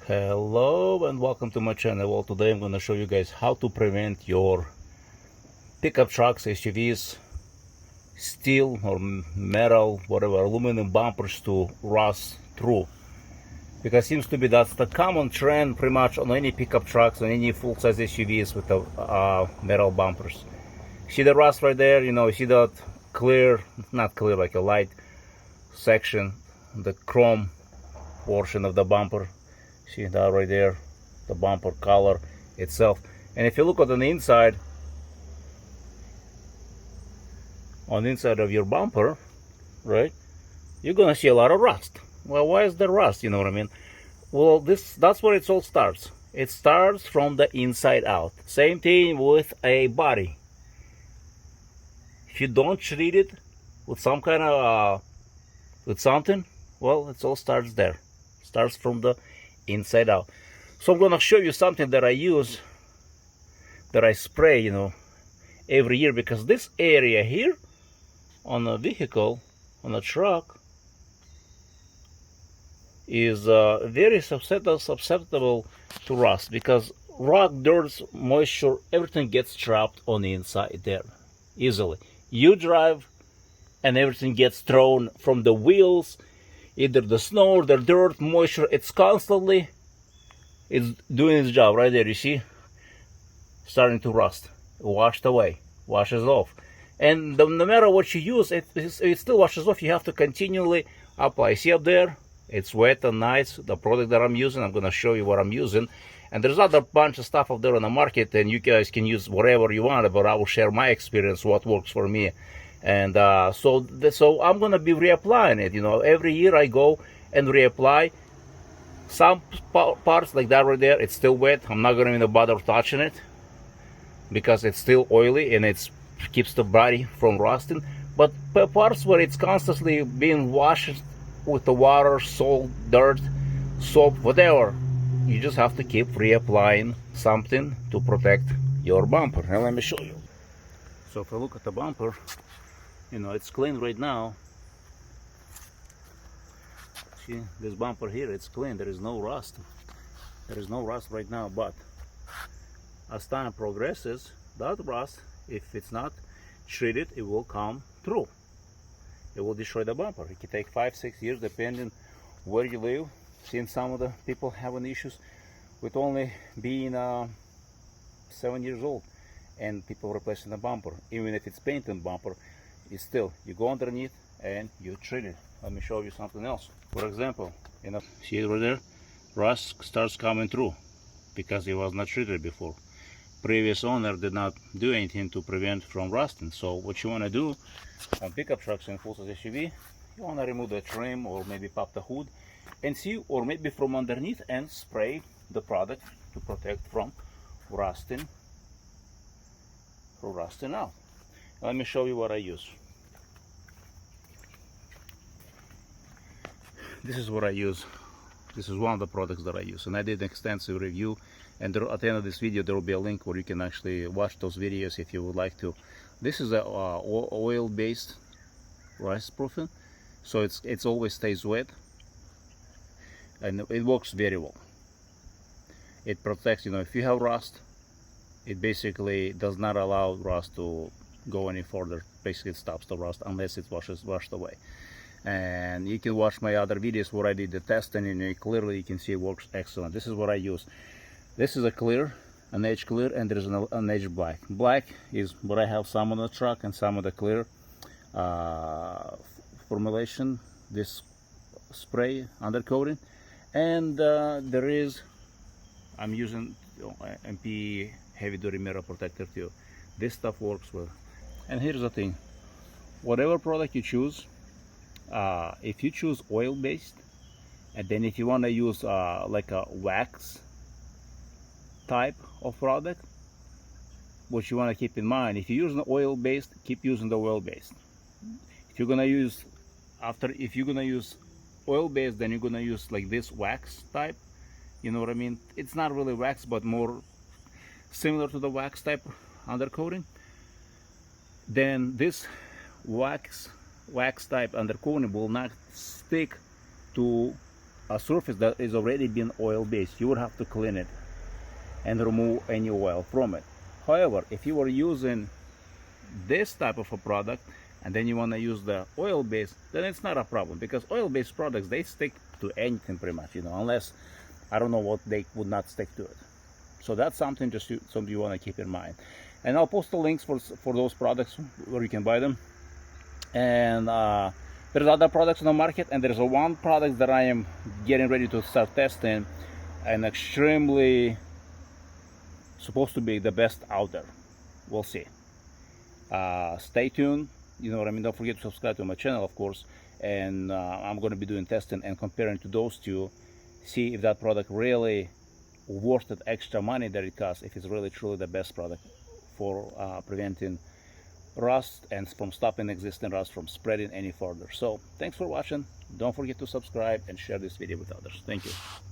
Hello and welcome to my channel. Well, today I'm going to show you guys how to prevent your pickup trucks, SUVs, steel or metal, whatever, aluminum bumpers to rust through. Because it seems to be that's the common trend pretty much on any pickup trucks, on any full-size SUVs with the metal bumpers. See the rust right there? You know, you see that clear, not clear, like a light section, the chrome portion of the bumper. See that right there, the bumper color itself. And if you look on the inside, on the inside of your bumper, right, you're gonna see a lot of rust. Well, why is there rust? You know what I mean? Well, that's where it all starts. It starts from the inside out. Same thing with a body. If you don't treat it with some kind of with something, well, it all starts there. Starts from the inside out. So I'm gonna show you something that I use, that I spray, you know, every year, because this area here on a vehicle, on a truck, is very susceptible to rust, because rock, dirt, moisture, everything gets trapped on the inside there easily. You drive and everything gets thrown from the wheels, either the snow or the dirt, moisture, it's constantly, it's doing its job right there, you see, starting to rust, washed away, washes off. And no matter what you use, it still washes off. You have to continually apply. See up there, it's wet and nice. The product that I'm using, I'm gonna show you what I'm using. And there's other bunch of stuff out there on the market, and you guys can use whatever you want, but I will share my experience, what works for me. And so I'm gonna be reapplying it. You know, every year I go and reapply. Some parts like that right there, it's still wet. I'm not gonna even bother touching it because it's still oily and it keeps the body from rusting. But parts where it's constantly being washed with the water, salt, dirt, soap, whatever, you just have to keep reapplying something to protect your bumper. And let me show you. So if I look at the bumper, you know, it's clean right now. See, this bumper here, it's clean. There is no rust. There is no rust right now. But as time progresses, that rust, if it's not treated, it will come through. It will destroy the bumper. It can take 5-6 years, depending where you live. Seeing some of the people having issues with only being 7 years old, and people replacing the bumper. Even if it's painted bumper, it's still, you go underneath and you treat it. Let me show you something else. For example, you know, see right there, rust starts coming through because it was not treated before. Previous owner did not do anything to prevent from rusting. So what you want to do on pickup trucks and full-size SUV, you want to remove the trim or maybe pop the hood and see, or maybe from underneath, and spray the product to protect from rusting out. Let me show you what I use. This is what I use. This is one of the products that I use, and I did an extensive review, and there, at the end of this video there will be a link where you can actually watch those videos if you would like to. This is a oil-based rust proofing, so it's always stays wet, and it works very well. It protects, you know, if you have rust, it basically does not allow rust to go any further. Basically it stops the rust unless it washed away. And you can watch my other videos where I did the testing, and clearly you can see it works excellent. This is what I use. This is a clear, an edge clear, and there's an edge black. Black is what I have some on the truck and some of the clear formulation, this spray undercoating. And there is, I'm using MP heavy duty mirror protector too. This stuff works well. And here's the thing, whatever product you choose, if you choose oil based, and then if you want to use like a wax type of product, what you want to keep in mind, if you use an oil based, keep using the oil based. If you're gonna use oil based, then you're gonna use like this wax type, you know what I mean? It's not really wax, but more similar to the wax type undercoating. Then this wax type undercoating will not stick to a surface that is already been oil based, you would have to clean it and remove any oil from it. However, if you are using this type of a product and then you want to use the oil base, then it's not a problem, because oil based products, they stick to anything pretty much, you know, unless I don't know what they would not stick to it. So that's something something you want to keep in mind. And I'll post the links for those products where you can buy them. And there's other products on the market, and there's one product that I am getting ready to start testing, and extremely supposed to be the best out there. We'll see. Stay tuned. You know what I mean? Don't forget to subscribe to my channel, of course. And I'm going to be doing testing and comparing to those two, see if that product really worth the extra money that it costs, if it's really truly the best product for preventing rust and from stopping existing rust from spreading any further. So thanks for watching. Don't forget to subscribe and share this video with others. Thank you.